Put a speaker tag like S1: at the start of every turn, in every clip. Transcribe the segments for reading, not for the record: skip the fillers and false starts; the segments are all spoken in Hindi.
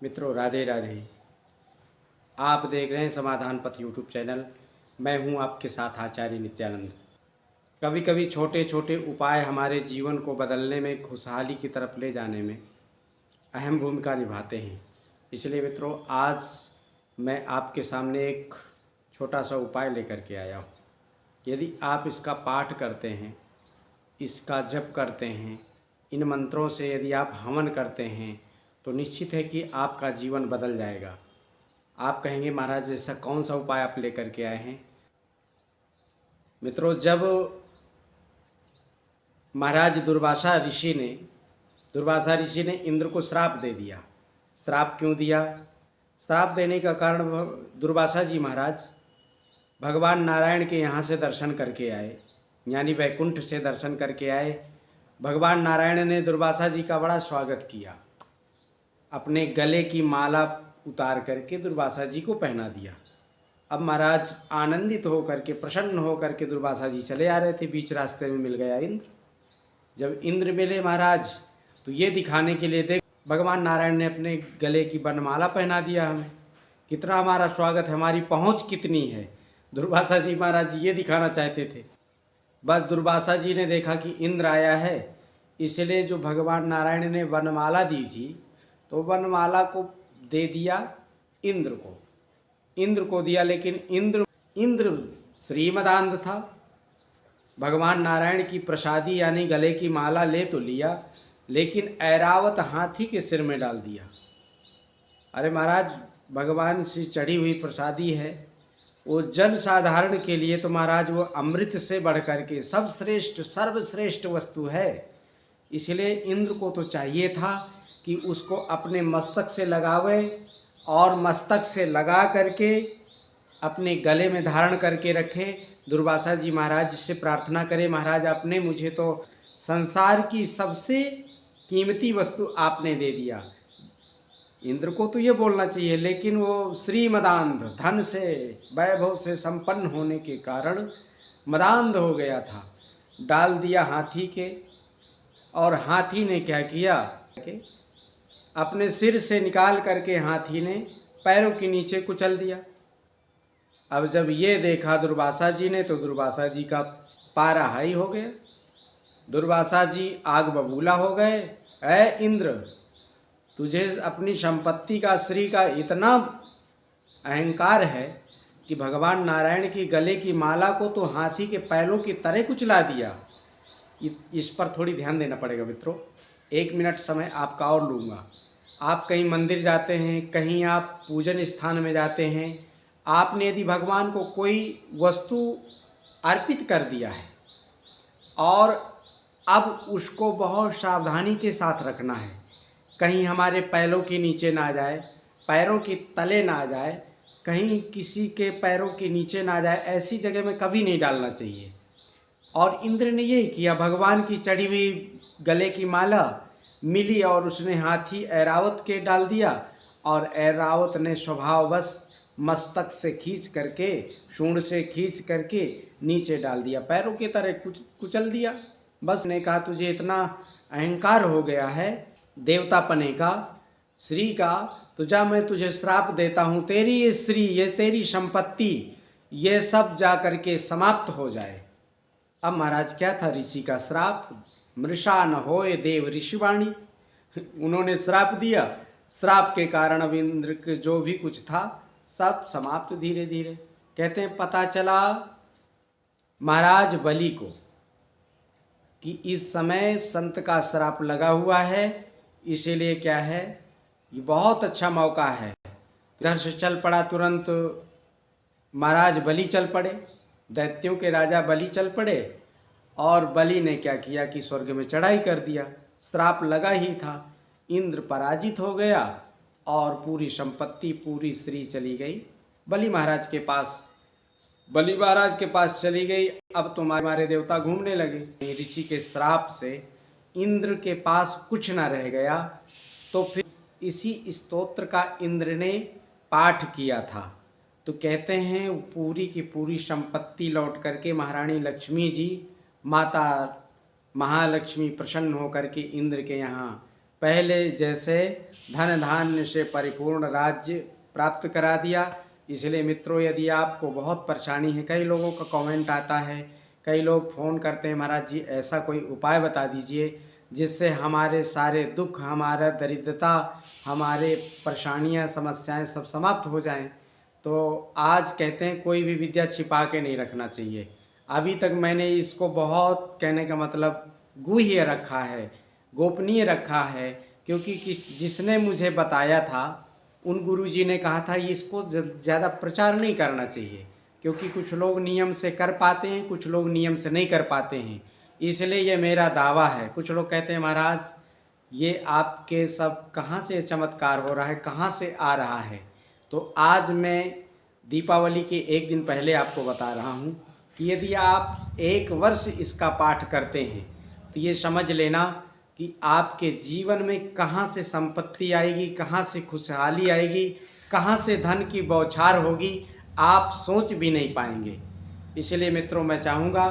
S1: मित्रों, राधे राधे। आप देख रहे हैं समाधान पथ यूट्यूब चैनल। मैं हूं आपके साथ आचार्य नित्यानंद। कभी कभी छोटे छोटे उपाय हमारे जीवन को बदलने में, खुशहाली की तरफ ले जाने में अहम भूमिका निभाते हैं। इसलिए मित्रों, आज मैं आपके सामने एक छोटा सा उपाय लेकर के आया हूँ। यदि आप इसका पाठ करते हैं, इसका जप करते हैं, इन मंत्रों से यदि आप हवन करते हैं तो निश्चित है कि आपका जीवन बदल जाएगा। आप कहेंगे, महाराज ऐसा कौन सा उपाय आप लेकर के आए हैं? मित्रों, जब महाराज दुर्वासा ऋषि ने इंद्र को श्राप दे दिया। श्राप क्यों दिया? श्राप देने का कारण, दुर्वासा जी महाराज भगवान नारायण के यहाँ से दर्शन करके आए, यानी वैकुंठ से दर्शन करके आए। भगवान नारायण ने दुर्वासा जी का बड़ा स्वागत किया। अपने गले की माला उतार करके दुर्वासा जी को पहना दिया। अब महाराज आनंदित होकर के, प्रसन्न होकर के दुर्वासा जी चले आ रहे थे। बीच रास्ते में मिल गया इंद्र। जब इंद्र मिले महाराज, तो ये दिखाने के लिए, देख भगवान नारायण ने अपने गले की वनमाला पहना दिया हमें, कितना हमारा स्वागत है, हमारी पहुँच कितनी है। दुर्वासा जी महाराज ये दिखाना चाहते थे। बस दुर्वासा जी ने देखा कि इंद्र आया है, इसलिए जो भगवान नारायण ने वनमाला दी थी, तो वनमाला को दे दिया इंद्र को दिया। लेकिन इंद्र श्रीमदांध था। भगवान नारायण की प्रसादी यानी गले की माला ले तो लिया, लेकिन ऐरावत हाथी के सिर में डाल दिया। अरे महाराज, भगवान से चढ़ी हुई प्रसादी है, वो जन साधारण के लिए तो महाराज वो अमृत से बढ़ कर के सब श्रेष्ठ, सर्वश्रेष्ठ वस्तु है। इसलिए इंद्र को तो चाहिए था कि उसको अपने मस्तक से लगावे और मस्तक से लगा करके अपने गले में धारण करके रखे। दुर्वासा जी महाराज से प्रार्थना करे, महाराज आपने मुझे तो संसार की सबसे कीमती वस्तु आपने दे दिया। इंद्र को तो ये बोलना चाहिए, लेकिन वो श्रीमदांध, धन से, वैभव से संपन्न होने के कारण मदांध हो गया था। डाल दिया हाथी के, और हाथी ने क्या किया, अपने सिर से निकाल करके हाथी ने पैरों के नीचे कुचल दिया। अब जब ये देखा दुर्वासा जी ने, तो दुर्वासा जी का पारा हाई हो गया। दुर्वासा जी आग बबूला हो गए। ऐ इंद्र, तुझे अपनी संपत्ति का, श्री का इतना अहंकार है कि भगवान नारायण की गले की माला को तो हाथी के पैरों की तरह कुचला दिया। इस पर थोड़ी ध्यान देना पड़ेगा मित्रों। 1 मिनट समय आपका और लूँगा। आप कहीं मंदिर जाते हैं, कहीं आप पूजन स्थान में जाते हैं, आपने यदि भगवान को कोई वस्तु अर्पित कर दिया है और अब उसको बहुत सावधानी के साथ रखना है, कहीं हमारे पैरों के नीचे ना जाए, पैरों के तले ना जाए, कहीं किसी के पैरों के नीचे ना जाए, ऐसी जगह में कभी नहीं डालना चाहिए। और इंद्र ने यही किया। भगवान की चढ़ी हुई गले की माला मिली और उसने हाथी ऐरावत के डाल दिया, और ऐरावत ने स्वभाववश मस्तक से खींच करके, सूंड से खींच करके नीचे डाल दिया, पैरों की तरह कुचल दिया। बस ने कहा, तुझे इतना अहंकार हो गया है देवतापने का, श्री का, तो जा मैं तुझे श्राप देता हूँ, तेरी ये श्री, ये तेरी संपत्ति, ये सब जा करके समाप्त हो जाए। अब महाराज क्या था ऋषि का श्राप? मृषा न होए देव ऋषिवाणी। उन्होंने श्राप दिया। श्राप के कारण अब इंद्र के जो भी कुछ था सब समाप्त धीरे धीरे। कहते हैं पता चला महाराज बलि को कि इस समय संत का श्राप लगा हुआ है, इसीलिए क्या है, ये बहुत अच्छा मौका है। इधर से चल पड़ा तुरंत महाराज बलि चल पड़े, दैत्यों के राजा बलि चल पड़े, और बलि ने क्या किया कि स्वर्ग में चढ़ाई कर दिया। श्राप लगा ही था। इंद्र पराजित हो गया और पूरी संपत्ति, पूरी श्री चली गई बलि महाराज के पास। बलि महाराज के पास चली गई। अब तो हमारे देवता घूमने लगे। ऋषि के श्राप से इंद्र के पास कुछ ना रह गया। तो फिर इसी स्तोत्र का इंद्र ने पाठ किया था। तो कहते हैं पूरी की पूरी संपत्ति लौट करके महारानी लक्ष्मी जी, माता महालक्ष्मी प्रसन्न होकर के इंद्र के यहाँ पहले जैसे धन धान्य से परिपूर्ण राज्य प्राप्त करा दिया। इसलिए मित्रों, यदि आपको बहुत परेशानी है, कई लोगों का कमेंट आता है, कई लोग फ़ोन करते हैं, महाराज जी ऐसा कोई उपाय बता दीजिए जिससे हमारे सारे दुख, हमारा दरिद्रता, हमारे परेशानियां, समस्याएं सब समाप्त हो जाएं। तो आज कहते हैं कोई भी विद्या छिपा के नहीं रखना चाहिए। अभी तक मैंने इसको बहुत, कहने का मतलब, गुह्य रखा है, गोपनीय रखा है, क्योंकि जिसने मुझे बताया था उन गुरुजी ने कहा था इसको ज़्यादा प्रचार नहीं करना चाहिए, क्योंकि कुछ लोग नियम से कर पाते हैं, कुछ लोग नियम से नहीं कर पाते हैं। इसलिए ये मेरा दावा है। कुछ लोग कहते हैं महाराज ये आपके सब कहाँ से चमत्कार हो रहा है, कहाँ से आ रहा है। तो आज मैं दीपावली के एक दिन पहले आपको बता रहा हूँ कि यदि आप 1 वर्ष इसका पाठ करते हैं तो ये समझ लेना कि आपके जीवन में कहाँ से संपत्ति आएगी, कहाँ से खुशहाली आएगी, कहाँ से धन की बौछार होगी, आप सोच भी नहीं पाएंगे। इसलिए मित्रों, मैं चाहूँगा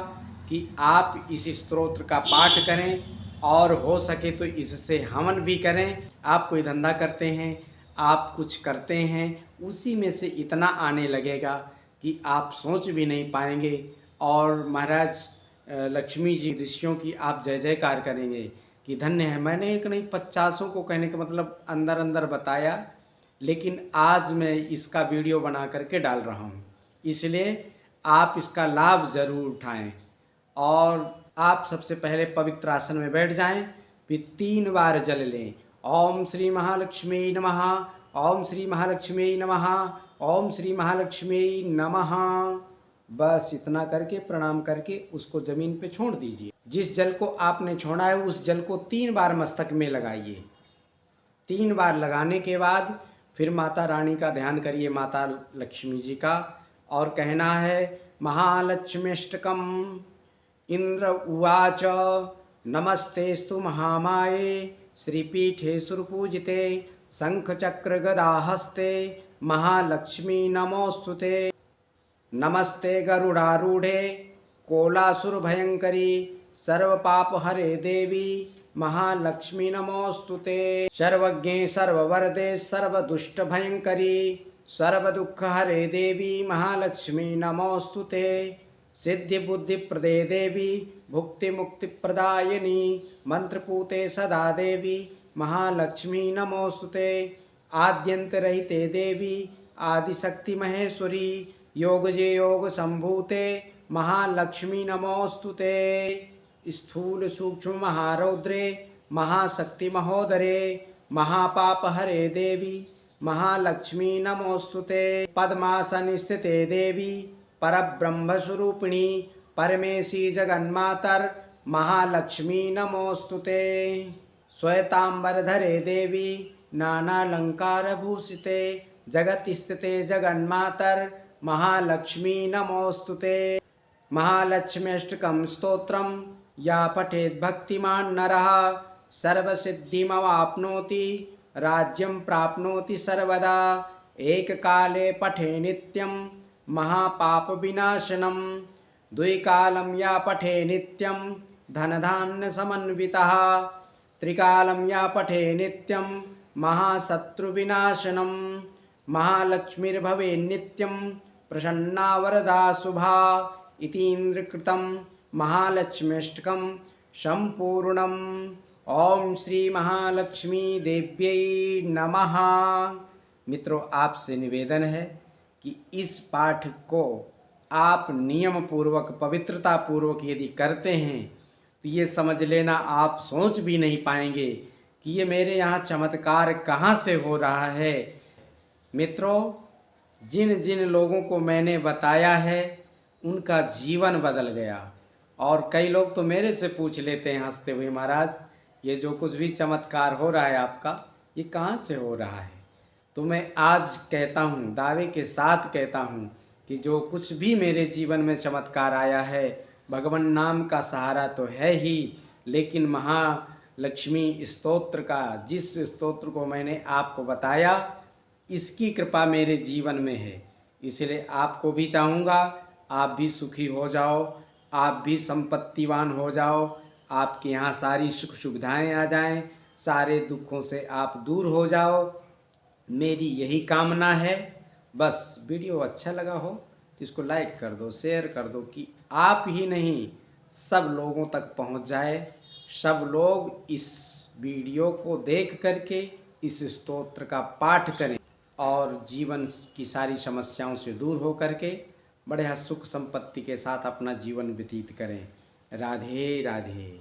S1: कि आप इस स्तोत्र का पाठ करें और हो सके तो इससे हवन भी करें। आप कोई धंधा करते हैं, आप कुछ करते हैं, उसी में से इतना आने लगेगा कि आप सोच भी नहीं पाएंगे। और महाराज लक्ष्मी जी, ऋषियों की आप जय जयकार करेंगे कि धन्य है। मैंने एक नहीं 50 को, कहने का मतलब, अंदर अंदर बताया, लेकिन आज मैं इसका वीडियो बना करके डाल रहा हूँ। इसलिए आप इसका लाभ ज़रूर उठाएं। और आप सबसे पहले पवित्र आसन में बैठ जाएं, फिर 3 बार जल लें। ओम श्री महालक्ष्मी नमः, ओम श्री महालक्ष्मी नमः, ओम श्री महालक्ष्मी नमः। बस इतना करके प्रणाम करके उसको ज़मीन पे छोड़ दीजिए। जिस जल को आपने छोड़ा है उस जल को 3 बार मस्तक में लगाइए। 3 बार लगाने के बाद फिर माता रानी का ध्यान करिए, माता लक्ष्मी जी का, और कहना है महालक्ष्म्यष्टकम। इंद्र उवाच नमस्तेस्तु महामाये श्रीपीठे सुरपूजिते शंखचक्र गदाहस्ते महालक्ष्मी नमोस्तुते। नमस्ते गरुडारूढ़े कोलासुरभयंकरी सर्वपापहरे देवी महालक्ष्मी नमोस्तुते। सर्वज्ञे सर्ववरदे सर्वदुष्टभयंकरी सर्वदुःखहरे देवी महालक्ष्मी नमोस्तुते। सिद्धि बुद्धि प्रदे देवी भुक्ति मुक्ति प्रदायिनी मंत्रपूते सदा देवी महालक्ष्मी नमोस्तुते। आद्यंत रहिते देवी आदिशक्ति महेश्वरी योगजे योग संभूते महालक्ष्मी नमोस्तुते। स्थूल सूक्ष्म महारौद्रे महाशक्ति महोदरे महापापहरे देवी महालक्ष्मी नमोस्तुते। पद्मासन स्थिते देवी परब्रह्मस्वरूपिणी परमेशी जगन्मातर महालक्ष्मी नमोस्तुते। श्वेतांबरधरे देवी नानालंकारभूषिते जगत स्थिते जगन्मातर महालक्ष्मी नमोस्तुते। महालक्ष्म्यष्टकं स्तोत्रं या पठेत् भक्तिमान् नरः सर्वसिद्धिमवाप्नोति राज्यं प्राप्नोति सर्वदा। एककाले पठे नित्यं महापापविनाशनं द्विकालं या पठे नित्यं धनधान्यसमन्वितः त्रिकालं या पठे नित्यं महाशत्रुविनाशनं। महालक्ष्मीर्भवेन्नित्यं प्रसन्ना वरदा शुभा इतीन्द्रकृतं महालक्ष्म्यष्टकं सम्पूर्णम्। ओम श्री महालक्ष्मी देव्यै नमः। मित्रों, आपसे निवेदन है कि इस पाठ को आप नियम पूर्वक, पवित्रता पूर्वक यदि करते हैं तो ये समझ लेना आप सोच भी नहीं पाएंगे कि ये मेरे यहाँ चमत्कार कहाँ से हो रहा है। मित्रों, जिन जिन लोगों को मैंने बताया है उनका जीवन बदल गया। और कई लोग तो मेरे से पूछ लेते हैं हंसते हुए, महाराज ये जो कुछ भी चमत्कार हो रहा है आपका, ये कहाँ से हो रहा है। तो मैं आज कहता हूँ, दावे के साथ कहता हूँ कि जो कुछ भी मेरे जीवन में चमत्कार आया है, भगवान नाम का सहारा तो है ही, लेकिन महालक्ष्मी स्तोत्र का, जिस स्तोत्र को मैंने आपको बताया, इसकी कृपा मेरे जीवन में है। इसलिए आपको भी चाहूँगा आप भी सुखी हो जाओ, आप भी संपत्तिवान हो जाओ, आपके यहाँ सारी सुख सुविधाएँ आ जाएं, सारे दुखों से आप दूर हो जाओ, मेरी यही कामना है। बस वीडियो अच्छा लगा हो तो इसको लाइक कर दो, शेयर कर दो कि आप ही नहीं सब लोगों तक पहुंच जाए, सब लोग इस वीडियो को देख करके इस स्तोत्र का पाठ करें और जीवन की सारी समस्याओं से दूर हो करके बड़े सुख संपत्ति के साथ अपना जीवन व्यतीत करें। राधे राधे।